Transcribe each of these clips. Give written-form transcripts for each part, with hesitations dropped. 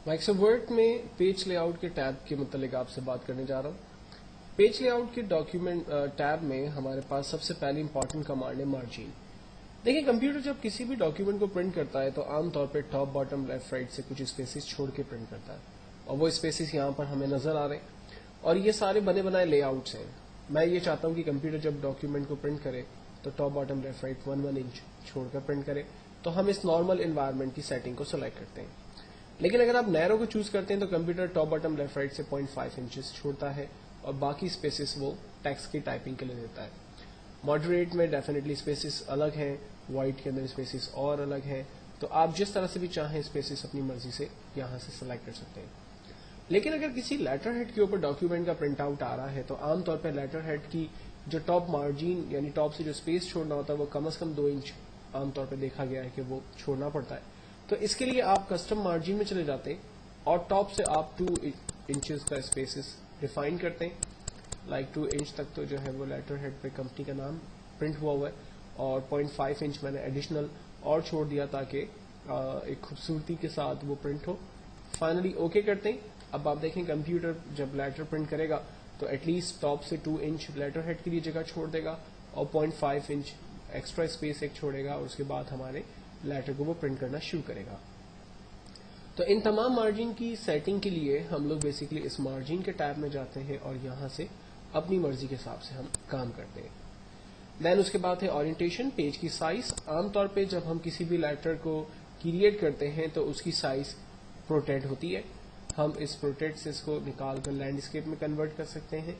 Microsoft में page layout के tab के मतलब आपसे बात करने जा रहा हूँ। पेज लेआउट के डॉक्यूमेंट टैब में हमारे पास सबसे पहली इंपॉर्टेंट कमांड है मार्जिन। देखिए, कंप्यूटर जब किसी भी डॉक्यूमेंट को प्रिंट करता है तो आमतौर पर टॉप बॉटम लेफ्ट राइट से कुछ स्पेसिस छोड़ के प्रिंट करता है, और वो स्पेसिस यहाँ पर हमें नजर आ रहे हैं, और ये सारे बने बनाए लेआउट्स हैं। मैं ये चाहता हूँ कि कंप्यूटर जब डॉक्यूमेंट को प्रिंट करे तो top bottom left right 1 inch छोड़कर प्रिंट करे, तो हम इस नॉर्मल एनवायरनमेंट की सेटिंग को सिलेक्ट करते हैं। लेकिन अगर आप नैरो को चूज करते हैं तो computer top bottom left right से 0.5 इंचेस छोड़ता है, और बाकी स्पेसिस वो टेक्स्ट की टाइपिंग के लिए देता है। मॉडरेट में डेफिनेटली स्पेसिस अलग हैं, वाइट के अंदर स्पेसिस और अलग हैं, तो आप जिस तरह से भी चाहें स्पेसिस अपनी मर्जी से यहाँ से सिलेक्ट कर सकते हैं। लेकिन अगर किसी लेटर हेड के ऊपर डॉक्यूमेंट का प्रिंट आउट आ रहा है तो आमतौर पर लेटर हेड की जो टॉप मार्जिन यानी टॉप से जो स्पेस छोड़ना होता है वो कम से कम 2 इंच आमतौर पर देखा गया है कि वो छोड़ना पड़ता है। तो इसके लिए आप कस्टम मार्जिन में चले जाते हैं और टॉप से आप 2 इंचेस का स्पेसिस डिफाइन करते हैं। लाइक 2 इंच तक तो जो है वो लेटर हेड पे कंपनी का नाम प्रिंट हुआ हुआ है, और 0.5 इंच मैंने एडिशनल और छोड़ दिया ताकि एक खूबसूरती के साथ वो प्रिंट हो। फाइनली ओके करते हैं। अब आप देखें कंप्यूटर जब लेटर प्रिंट करेगा तो एटलीस्ट टॉप से 2 इंच लेटर हेड के लिए जगह छोड़ देगा और 0.5 इंच एक्स्ट्रा स्पेस एक छोड़ेगा, और उसके बाद हमारे लेटर को वो प्रिंट करना शुरू करेगा। तो इन तमाम मार्जिन की सेटिंग के लिए हम लोग बेसिकली इस मार्जिन के टैब में जाते हैं और यहाँ से अपनी मर्जी के हिसाब से हम काम करते हैं। देन उसके बाद है ओरिएंटेशन, पेज की साइज। आमतौर पे जब हम किसी भी लेटर को क्रिएट करते हैं तो उसकी साइज प्रोटेक्ट होती है। हम इस प्रोटेक्ट से इसको निकाल कर लैंडस्केप में कन्वर्ट कर सकते हैं,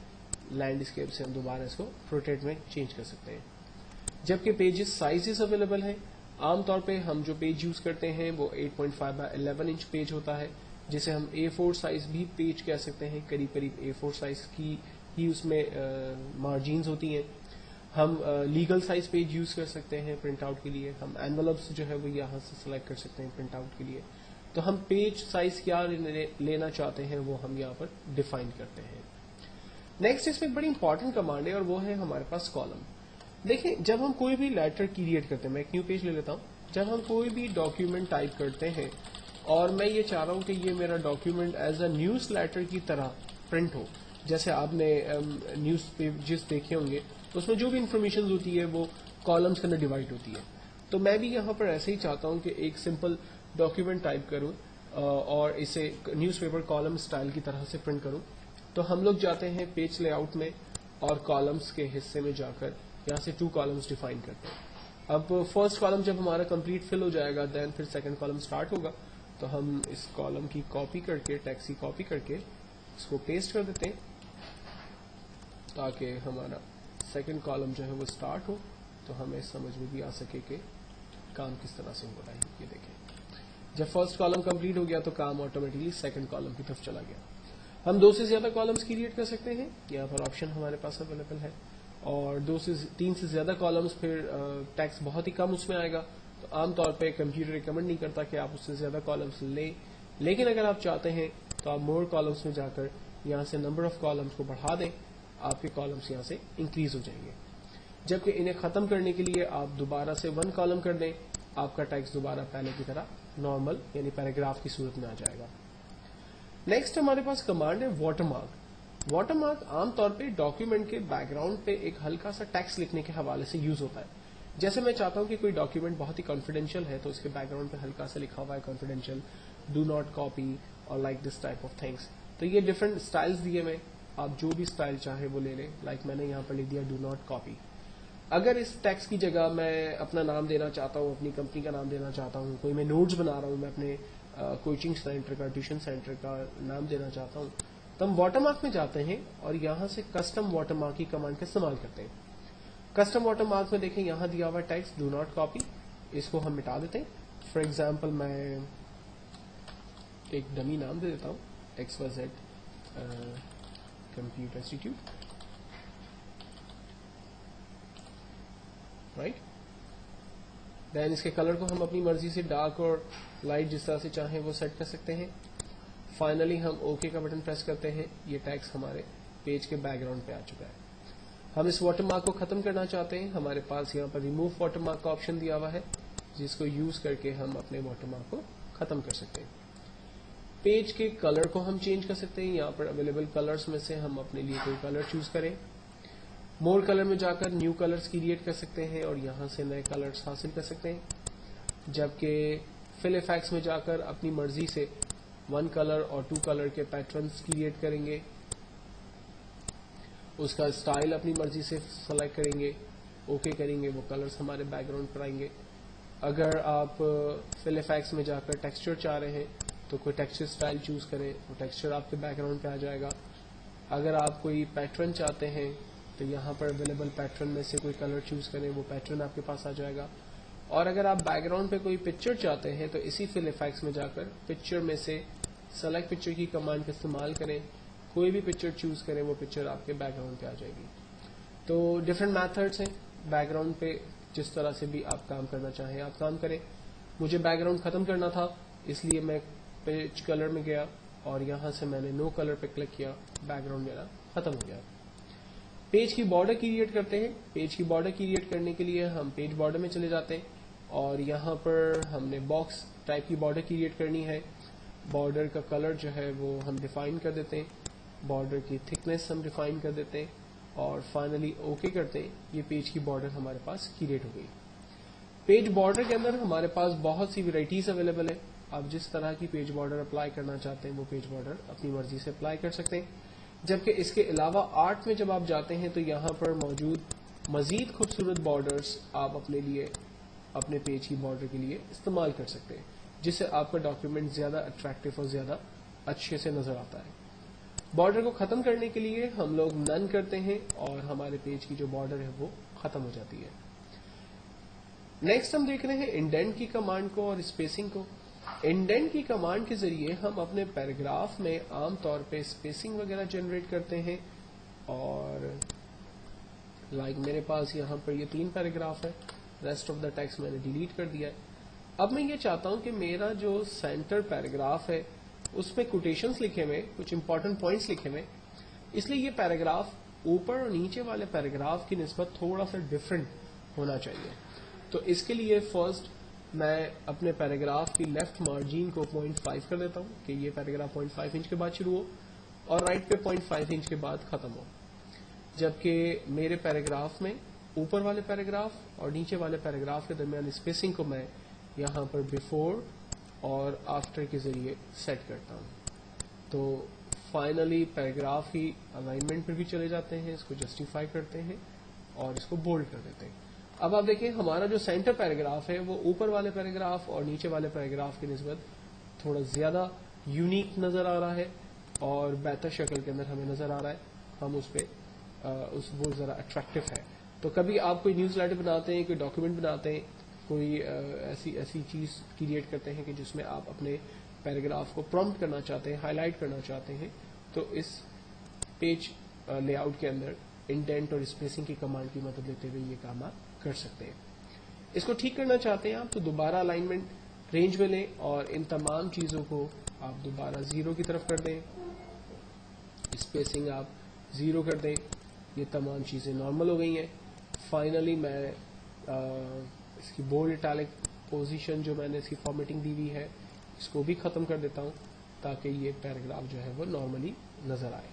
लैंडस्केप से हम दोबारा इसको प्रोटेक्ट में चेंज कर सकते हैं। जबकि पेजेस साइजेस अवेलेबल हैं। आमतौर पे हम जो पेज यूज करते हैं वो 8.5 बाय 11 इंच पेज होता है, जिसे हम A4 साइज भी पेज कह सकते हैं। करीब करीब A4 साइज की ही उसमें मार्जिन्स होती हैं। हम लीगल साइज पेज यूज कर सकते हैं प्रिंट आउट के लिए। हम एनवलप्स जो है वो यहाँ से सिलेक्ट कर सकते हैं प्रिंट आउट के लिए। तो हम पेज साइज क्या लेना चाहते हैं वो हम यहाँ पर डिफाइन करते हैं। नेक्स्ट इसमें एक बड़ी इंपॉर्टेंट कमांड है और वो है हमारे पास कॉलम। देखिए, जब हम कोई भी लेटर क्रिएट करते हैं, मैं एक न्यू पेज ले लेता हूँ। जब हम कोई भी डॉक्यूमेंट टाइप करते हैं और मैं ये चाह रहा हूँ कि ये मेरा document as a newsletter की तरह प्रिंट हो, जैसे आपने न्यूज पेजेस देखे होंगे तो उसमें जो भी इंफॉर्मेशन होती है वो कॉलम्स के अंदर डिवाइड होती है। तो मैं भी यहाँ पर ऐसे ही चाहता हूँ कि एक सिंपल डॉक्यूमेंट टाइप करूँ और इसे न्यूज़पेपर कॉलम स्टाइल की तरह से प्रिंट करूँ। तो हम लोग जाते हैं पेज लेआउट में और कॉलम्स के हिस्से में जाकर यहाँ से 2 कॉलम्स डिफाइन करते हैं। अब फर्स्ट कॉलम जब हमारा कंप्लीट फिल हो जाएगा देन फिर सेकंड कॉलम स्टार्ट होगा। तो हम इस कॉलम की कॉपी करके, टेक्स्ट की कॉपी करके इसको पेस्ट कर देते हैं ताकि हमारा सेकंड कॉलम जो है वो स्टार्ट हो, तो हमें समझ में भी आ सके कि काम किस तरह से हो रहा है। ये देखें, जब फर्स्ट कॉलम कंप्लीट हो गया तो काम ऑटोमेटिकली सेकंड कॉलम की तरफ चला गया। हम 2 से ज्यादा कॉलम्स क्रिएट कर सकते हैं, यहाँ पर ऑप्शन हमारे पास अवेलेबल है। और 2 से 3 से ज्यादा कॉलम्स फिर टेक्स्ट बहुत ही कम उसमें आएगा। तो आमतौर पे कंप्यूटर रिकमेंड नहीं करता कि आप उससे ज्यादा कॉलम्स लें, लेकिन अगर आप चाहते हैं तो आप मोर कॉलम्स में जाकर यहाँ से नंबर ऑफ कॉलम्स को बढ़ा दें, आपके कॉलम्स यहाँ से इंक्रीज हो जाएंगे। जबकि इन्हें खत्म करने के लिए आप दोबारा से 1 कॉलम कर दें, आपका टेक्स्ट दोबारा पहले की तरह नॉर्मल यानी पैराग्राफ की सूरत में आ जाएगा। नेक्स्ट हमारे पास कमांड है वाटरमार्क। वाटरमार्क आमतौर पे डॉक्यूमेंट के बैकग्राउंड पे एक हल्का सा टेक्स्ट लिखने के हवाले से यूज होता है। जैसे मैं चाहता हूं कि कोई डॉक्यूमेंट बहुत ही कॉन्फिडेंशियल है तो उसके बैकग्राउंड पे हल्का सा लिखा हुआ है कॉन्फिडेंशियल, डू नॉट कॉपी और like this type of things. तो ये डिफरेंट स्टाइल्स दिए हुए, आप जो भी स्टाइल चाहे वो ले लें। लाइक मैंने यहाँ पर लिख दिया डू नॉट कॉपी। अगर इस टेक्स्ट की जगह मैं अपना नाम देना चाहता हूँ, अपनी कंपनी का नाम देना चाहता हूँ, कोई मैं नोट्स बना रहा हूँ, मैं अपने कोचिंग सेंटर का, ट्यूशन सेंटर का नाम देना चाहता हूँ, तो हम वाटरमार्क में जाते हैं और यहाँ से कस्टम वाटरमार्क की कमांड का इस्तेमाल करते हैं। कस्टम वाटरमार्क में देखें यहाँ दिया हुआ टेक्स्ट डू नॉट कॉपी, इसको हम मिटा देते हैं। फॉर एग्जाम्पल मैं एक डमी नाम दे देता हूँ XYZ computer institute, right. Then इसके कलर को हम अपनी मर्जी से डार्क और लाइट जिस तरह से चाहें वो सेट कर सकते हैं। फाइनली हम ओके का बटन प्रेस करते हैं, ये टेक्स्ट हमारे पेज के बैकग्राउंड पे आ चुका है। हम इस वाटरमार्क को खत्म करना चाहते हैं, हमारे पास यहाँ पर रिमूव वाटरमार्क का ऑप्शन दिया हुआ है जिसको यूज करके हम अपने वाटरमार्क को खत्म कर सकते हैं। पेज के कलर को हम चेंज कर सकते हैं। यहाँ पर अवेलेबल कलर्स में से हम अपने लिए कोई कलर चूज करें। मोर कलर में जाकर न्यू कलर्स क्रिएट कर सकते हैं और यहाँ से नए कलर्स हासिल कर सकते हैं। जबकि फिल इफेक्ट्स में जाकर अपनी मर्जी से 1 कलर और 2 कलर के पैटर्न्स क्रिएट करेंगे। उसका स्टाइल अपनी मर्जी से सेलेक्ट करेंगे, ओके करेंगे, वो कलर्स हमारे बैकग्राउंड पर आएंगे। अगर आप फिल इफेक्ट्स में जाकर टेक्सचर चाह रहे हैं तो कोई टेक्सचर स्टाइल चूज करें, वो टेक्सचर आपके बैकग्राउंड पे आ जाएगा। अगर आप कोई पैटर्न चाहते हैं तो यहाँ पर अवेलेबल पैटर्न में से कोई कलर चूज करें, वो पैटर्न आपके पास आ जाएगा। और अगर आप बैकग्राउंड पे कोई पिक्चर चाहते हैं तो इसी फिल इफेक्ट्स में जाकर पिक्चर में से सेलेक्ट पिक्चर की कमांड का इस्तेमाल करें, कोई भी पिक्चर चूज करें, वो पिक्चर आपके बैकग्राउंड पे आ जाएगी। तो डिफरेंट मेथड्स हैं, बैकग्राउंड पे जिस तरह से भी आप काम करना चाहें आप काम करें। मुझे बैकग्राउंड खत्म करना था, इसलिए मैं पेज कलर में गया और यहाँ से मैंने नो कलर पे क्लिक किया, बैकग्राउंड मेरा खत्म हो गया। पेज की बॉर्डर क्रिएट करते हैं। पेज की बॉर्डर क्रिएट करने के लिए हम पेज बॉर्डर में चले जाते हैं और यहाँ पर हमने बॉक्स टाइप की बॉर्डर क्रिएट करनी है। बॉर्डर का कलर जो है वो हम डिफाइन कर देते हैं, बॉर्डर की थिकनेस हम डिफाइन कर देते हैं और फाइनली ओके करते हैं। ये पेज की बॉर्डर हमारे पास क्रिएट हो गई। पेज बॉर्डर के अंदर हमारे पास बहुत सी वेराइटीज अवेलेबल है। आप जिस तरह की पेज बॉर्डर अप्लाई करना चाहते हैं वो पेज बॉर्डर अपनी मर्जी से अप्लाई कर सकते हैं। जबकि इसके अलावा आर्ट में जब आप जाते हैं तो यहाँ पर मौजूद मजीद खूबसूरत बॉर्डर्स आप अपने लिए अपने पेज की बॉर्डर के लिए इस्तेमाल कर सकते हैं, जिससे आपका डॉक्यूमेंट ज्यादा अट्रैक्टिव और ज्यादा अच्छे से नजर आता है। बॉर्डर को खत्म करने के लिए हम लोग नन करते हैं और हमारे पेज की जो बॉर्डर है वो खत्म हो जाती है। नेक्स्ट हम देख रहे हैं इंडेंट की कमांड को और स्पेसिंग को। इंडेंट की कमांड के जरिए हम अपने पैराग्राफ में आमतौर पे स्पेसिंग वगैरह जनरेट करते हैं। और लाइक मेरे पास यहाँ पर ये 3 पैराग्राफ है, रेस्ट ऑफ द टेक्स्ट मैंने डिलीट कर दिया है। अब मैं ये चाहता हूं कि मेरा जो सेंटर पैराग्राफ है उसमें कोटेशंस लिखे हुए, कुछ इंपॉर्टेंट पॉइंट्स लिखे हुए, इसलिए ये पैराग्राफ ऊपर और नीचे वाले पैराग्राफ की निस्बत थोड़ा सा डिफरेंट होना चाहिए। तो इसके लिए फर्स्ट मैं अपने पैराग्राफ की लेफ्ट मार्जिन को 0.5 कर देता हूं कि ये पैराग्राफ 0.5 इंच के बाद शुरू हो और राइट पे 0.5 इंच के बाद खत्म हो। जबकि मेरे पैराग्राफ में ऊपर वाले पैराग्राफ और नीचे वाले पैराग्राफ के दरमियान स्पेसिंग को मैं यहाँ पर बिफोर और आफ्टर के जरिए सेट करता हूँ। तो फाइनली पैराग्राफ की अलाइनमेंट पर भी चले जाते हैं, इसको जस्टिफाई करते हैं और इसको बोल्ड कर देते हैं। अब आप देखें हमारा जो सेंटर पैराग्राफ है वो ऊपर वाले पैराग्राफ और नीचे वाले पैराग्राफ की निस्बत थोड़ा ज्यादा यूनिक नजर आ रहा है और बेहतर शक्ल के अंदर हमें नजर आ रहा है। हम उस पर वो जरा अट्रैक्टिव है। तो कभी आप कोई न्यूज लेटर बनाते हैं, कोई डॉक्यूमेंट बनाते हैं, कोई ऐसी चीज क्रिएट करते हैं कि जिसमें आप अपने पैराग्राफ को प्रॉम्प्ट करना चाहते हैं, हाईलाइट करना चाहते हैं, तो इस पेज लेआउट के अंदर इंडेंट और स्पेसिंग की कमांड की मदद लेते हुए ये काम आप कर सकते हैं। इसको ठीक करना चाहते हैं आप तो दोबारा अलाइनमेंट रेंज में लें और इन तमाम चीजों को आप दोबारा 0 की तरफ कर दें, स्पेसिंग आप 0 कर दें। ये तमाम चीजें नॉर्मल हो गई हैं। फाइनली मैं इसकी बोल्ड इटैलिक पोजीशन जो मैंने इसकी फॉर्मेटिंग दी हुई है इसको भी खत्म कर देता हूं ताकि ये पैराग्राफ जो है वो नॉर्मली नजर आए।